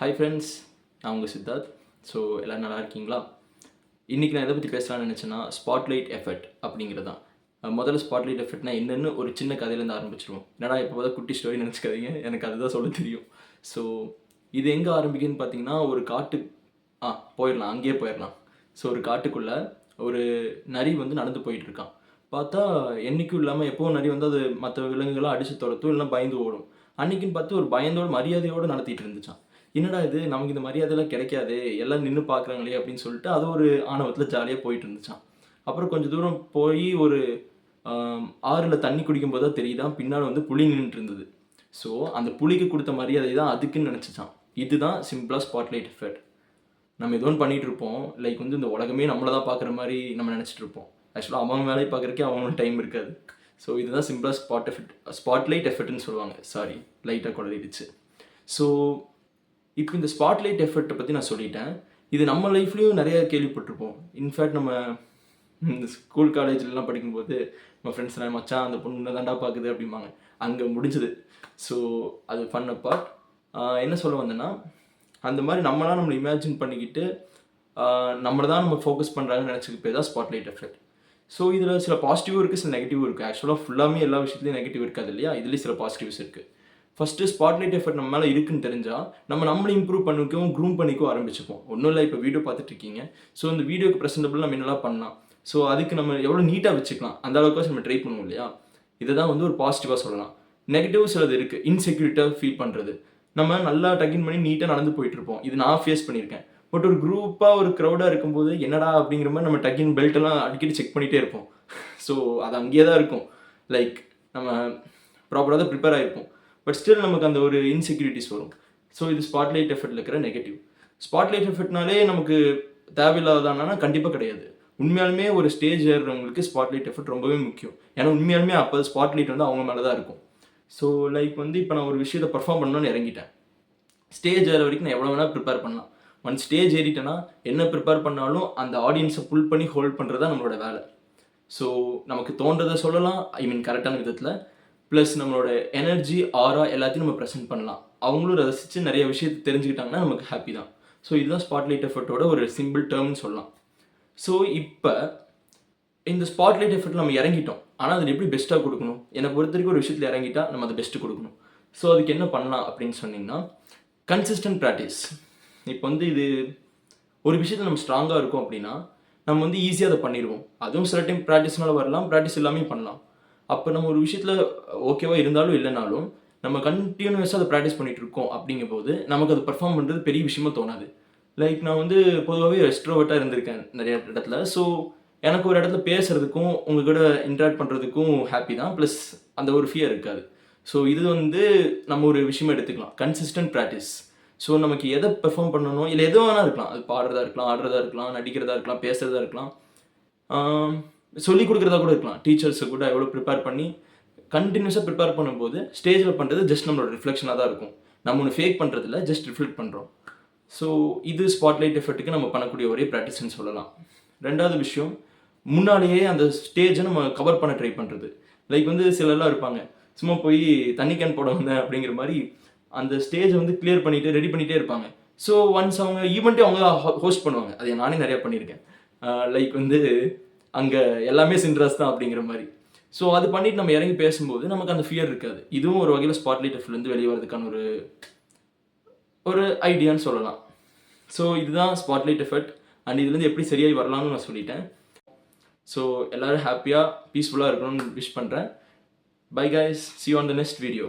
Hi friends, நான் உங்கள் Siddharth. So எல்லோரும் நல்லா இருக்கீங்களா? இன்றைக்கி நான் எதை பற்றி பேசலாம்னு நினச்சேன்னா ஸ்பாட்லைட் எஃபெக்ட் அப்படிங்கிறது தான். முதல்ல ஸ்பாட்லைட் எஃபெக்ட்னா என்னென்னு ஒரு சின்ன கதையிலேருந்து ஆரம்பிச்சிருவோம். என்னடா இப்போ தான் குட்டி ஸ்டோரி நினச்சிக்காதீங்க, எனக்கு அதுதான் சொல்ல தெரியும். ஸோ இது எங்கே ஆரம்பிக்குன்னு பார்த்தீங்கன்னா ஒரு போயிடலாம், அங்கேயே போயிடலாம். ஸோ ஒரு காட்டுக்குள்ளே ஒரு நரி வந்து நடந்து போயிட்டுருக்கான். பார்த்தா என்றைக்கும் இல்லாமல் எப்போவும் நரி வந்து அது மற்ற விலங்குகளாக அடித்து துரத்தும், இல்லைனா பயந்து ஓடும். அன்றைக்கின்னு பார்த்து ஒரு பயந்தோட மரியாதையோடு நடத்திட்டு இருந்துச்சான். என்னடா இது, நமக்கு இந்த மரியாதைலாம் கிடைக்காது, எல்லாம் நின்று பார்க்குறாங்களே அப்படின்னு சொல்லிட்டு அது ஒரு ஆணவத்தில் ஜாலியாக போயிட்டு இருந்துச்சான். அப்புறம் கொஞ்சம் தூரம் போய் ஒரு ஆறில் தண்ணி குடிக்கும்போது தான் தெரியுதான் பின்னால் வந்து புலி நின்றுட்டு இருந்தது. ஸோ அந்த புலிக்கு கொடுத்த மரியாதை தான் அதுக்குன்னு நினச்சிச்சான். இதுதான் சிம்பிளாக ஸ்பாட்லைட் எஃபெக்ட். நம்ம ஏதோ ஒன்று பண்ணிகிட்டு இருப்போம், லைக் வந்து இந்த உலகமே நம்மளை தான் பார்க்குற மாதிரி நம்ம நினச்சிட்டு இருப்போம். ஆக்சுவலாக அவன் வேலையை பார்க்குறக்கே அவனும் டைம் இருக்காது. ஸோ இதுதான் சிம்பிளாக ஸ்பாட்லைட் எஃபெக்ட்னு சொல்லுவாங்க. சாரி, லைட்டாக குழறிடுச்சு. ஸோ இப்போ இந்த ஸ்பாட்லைட் எஃபெக்ட்டை பற்றி நான் சொல்லிட்டேன். இது நம்ம லைஃப்லேயும் நிறைய கேள்விப்பட்டிருப்போம். இன்ஃபேக்ட் நம்ம ஸ்கூல் காலேஜ்லலாம் படிக்கும்போது நம்ம ஃப்ரெண்ட்ஸ் எல்லாம் மச்சான் அந்த பொண்ணு தாண்டா பார்க்குது அப்படிம்பாங்க. அங்கே முடிஞ்சுது. ஸோ அது ஃபன் பார்ட். என்ன சொல்ல வந்தேன்னா, அந்த மாதிரி நம்மளை இமேஜின் பண்ணிக்கிட்டு நம்மளை தான் நம்ம ஃபோக்கஸ் பண்ணுறாங்கன்னு நினச்சிக்க பேர் தான் ஸ்பாட்லைட் எஃபெக்ட். ஸோ இதில் சில பாசிட்டிவும் இருக்குது, சில நெகட்டிவும் இருக்குது. ஆக்சுவலாக ஃபுல்லாமே எல்லா விஷயத்துலையும் நெகட்டிவ் இருக்காது இல்லையா? இதுலேயும் சில பாசிட்டிவ்ஸ் இருக்குது. ஃபஸ்ட்டு ஸ்பாட்லைட் எஃபெக்ட் நம்ம மேலே இருக்குன்னு தெரிஞ்சால் நம்மளை இம்ப்ரூவ் பண்ணிக்கவும் க்ரூம் பண்ணிக்கவும் ஆரம்பிச்சுப்போம். ஒன்றும் இல்லை, இப்போ வீடியோ பார்த்துட்ருக்கீங்க. ஸோ இந்த வீடியோக்கு ப்ரெசென்டபிள் நம்ம என்னெல்லாம் பண்ணலாம், ஸோ அதுக்கு நம்ம எவ்வளோ நீட்டாக வச்சுக்கலாம், அந்த அளவுக்கு நம்ம ட்ரை பண்ணுவோம் இல்லையா? இதை தான் வந்து ஒரு பாசிட்டிவாக சொல்லலாம். நெகட்டிவ் சிலது இருக்குது. இன்செக்யூரிட்டாக ஃபீல் பண்ணுறது. நம்ம நல்லா டக்கின் பண்ணி நீட்டாக நடந்து போயிட்டுருப்போம். இது நான் ஃபேஸ் பண்ணியிருக்கேன். பட் ஒரு குரூப்பாக ஒரு க்ரௌடாக இருக்கும்போது என்னடா அப்படிங்கிற மாதிரி நம்ம டக்கின் பெல்ட்டெல்லாம் அடிக்கடி செக் பண்ணிகிட்டே இருப்போம். ஸோ அது அங்கேயே தான் இருக்கும். லைக் நம்ம ப்ராப்பராக தான் ப்ரிப்பேர் ஆகிருப்போம். பட் ஸ்டில் நமக்கு அந்த ஒரு இன்செக்யூரிட்டிஸ் வரும். ஸோ இது ஸ்பாட்லைட் எஃபெக்டில் இருக்கிற நெகட்டிவ். ஸ்பாட்லைட் எஃபெக்ட்னாலே நமக்கு தேவையில்லாதானா கண்டிப்பாக கிடையாது. உண்மையாலுமே ஒரு ஸ்டேஜ் ஏறுறவங்களுக்கு ஸ்பாட்லைட் எஃபெக்ட் ரொம்பவே முக்கியம். ஏன்னா உண்மையாலுமே அப்போ ஸ்பாட்லைட் வந்து அவங்க மேலே தான் இருக்கும். ஸோ லைக் வந்து இப்போ நான் ஒரு விஷயத்தை பர்ஃபார்ம் பண்ணணும்னு இறங்கிட்டேன். ஸ்டேஜ் ஏற வரைக்கும் நான் எவ்வளோ வேணால் ப்ரிப்பேர் பண்ணலாம். ஒன் ஸ்டேஜ் ஏறிட்டேன்னா என்ன ப்ரிப்பேர் பண்ணாலும் அந்த ஆடியன்ஸை புல் பண்ணி ஹோல்ட் பண்ணுறது தான் நம்மளோட வேலை. ஸோ நமக்கு தோன்றதை சொல்லலாம், கரெக்டான விதத்தில். ப்ளஸ் நம்மளோட எனர்ஜி, ஆரா எல்லாத்தையும் நம்ம ப்ரெசென்ட் பண்ணலாம். அவங்களும் ரசித்து நிறைய விஷயத்தை தெரிஞ்சுக்கிட்டாங்கன்னா நமக்கு ஹாப்பி தான். ஸோ இதுதான் ஸ்பாட்லைட் எஃபெக்ட்டோட ஒரு சிம்பிள் டேர்ம்னு சொல்லலாம். ஸோ இப்போ இந்த ஸ்பாட்லைட் எஃபெக்ட் நம்ம இறங்கிட்டோம். ஆனால் அதில் எப்படி பெஸ்ட்டாக கொடுக்கணும்? என்னை பொறுத்த வரைக்கும் ஒரு விஷயத்தில் இறங்கிட்டா நம்ம அதை பெஸ்ட்டு கொடுக்கணும். ஸோ அதுக்கு என்ன பண்ணலாம் அப்படின்னு சொன்னிங்கன்னா, கன்சிஸ்டன்ட் ப்ராக்டிஸ். இப்போ வந்து இது ஒரு விஷயத்தில் நம்ம ஸ்ட்ராங்காக இருக்கோம் அப்படின்னா நம்ம வந்து ஈஸியாக அதை பண்ணிடுவோம். அதுவும் சில டைம் ப்ராக்டிஸ்னால வரலாம், ப்ராக்டிஸ் எல்லாமே பண்ணலாம். அப்போ நம்ம ஒரு விஷயத்தில் ஓகேவா இருந்தாலும் இல்லைனாலும் நம்ம கண்டினியூஸாக அதை ப்ராக்டிஸ் பண்ணிகிட்டு இருக்கோம் அப்படிங்கும்போது நமக்கு அது பர்ஃபார்ம் பண்ணுறது பெரிய விஷயமா தோணாது. லைக் நான் வந்து பொதுவாகவே எக்ஸ்ட்ரோவர்ட்டாக இருந்திருக்கேன் நிறைய இடத்துல. ஸோ எனக்கு ஒரு இடத்துல பேசுகிறதுக்கும் உங்கள் கூட இன்ட்ராக்ட் பண்ணுறதுக்கும் ஹாப்பி தான், ப்ளஸ் அந்த ஒரு ஃபியர் இருக்காது. ஸோ இது வந்து நம்ம ஒரு விஷயமா எடுத்துக்கலாம், கன்சிஸ்டன்ட் ப்ராக்டிஸ். ஸோ நமக்கு எதை பெர்ஃபார்ம் பண்ணணும், இல்லை எது வேணால் இருக்கலாம். அது பாடுறதா இருக்கலாம், ஆடுறதா இருக்கலாம், நடிக்கிறதா இருக்கலாம், பேசுகிறதா இருக்கலாம், சொல்லிக் கொடுக்குறதா கூட இருக்கலாம். டீச்சர்ஸை கூட எவ்வளோ ப்ரிப்பேர் பண்ணி கண்டினியூஸாக ப்ரிப்பேர் பண்ணும்போது ஸ்டேஜில் பண்ணுறது ஜஸ்ட் நம்மளோட ரிஃப்ளெக்ஷனாக தான் இருக்கும். நம்ம ஒன்று ஃபேக் பண்ணுறதில்ல, ஜஸ்ட் ரிஃப்ளெக்ட் பண்ணுறோம். ஸோ இது ஸ்பாட்லைட் எஃபெக்ட்டுக்கு நம்ம பண்ணக்கூடிய ஒரே ப்ராக்டிஸ்ன்னு சொல்லலாம். ரெண்டாவது விஷயம், முன்னாடியே அந்த ஸ்டேஜை நம்ம கவர் பண்ண ட்ரை பண்ணுறது. லைக் வந்து சிலர்லாம் இருப்பாங்க, சும்மா போய் தண்ணி கேன் போட வந்தேன் அப்படிங்கிற மாதிரி அந்த ஸ்டேஜை வந்து கிளியர் பண்ணிவிட்டு ரெடி பண்ணிகிட்டே இருப்பாங்க. ஸோ ஒன்ஸ் அவங்க ஈவெண்ட்டே அவங்க ஹோஸ்ட் பண்ணுவாங்க. அதை நானே நிறையா பண்ணியிருக்கேன். லைக் வந்து அங்கே எல்லாமே சின்ட்ரஸ் தான் அப்படிங்கிற மாதிரி. ஸோ அது பண்ணிவிட்டு நம்ம இறங்கி பேசும்போது நமக்கு அந்த ஃபியர் இருக்காது. இதுவும் ஒரு வகையில் ஸ்பாட்லைட் எஃபெக்ட்லேருந்து வெளியே வரதுக்கான ஒரு ஐடியான்னு சொல்லலாம். ஸோ இதுதான் ஸ்பாட்லைட் எஃபெக்ட். அண்ட் இதுலேருந்து எப்படி சரியாகி வரலாம்னு நான் சொல்லிட்டேன். ஸோ எல்லோரும் ஹாப்பியாக பீஸ்ஃபுல்லாக இருக்கணும்னு விஷ் பண்ணுறேன். Bye guys, see you on the next video.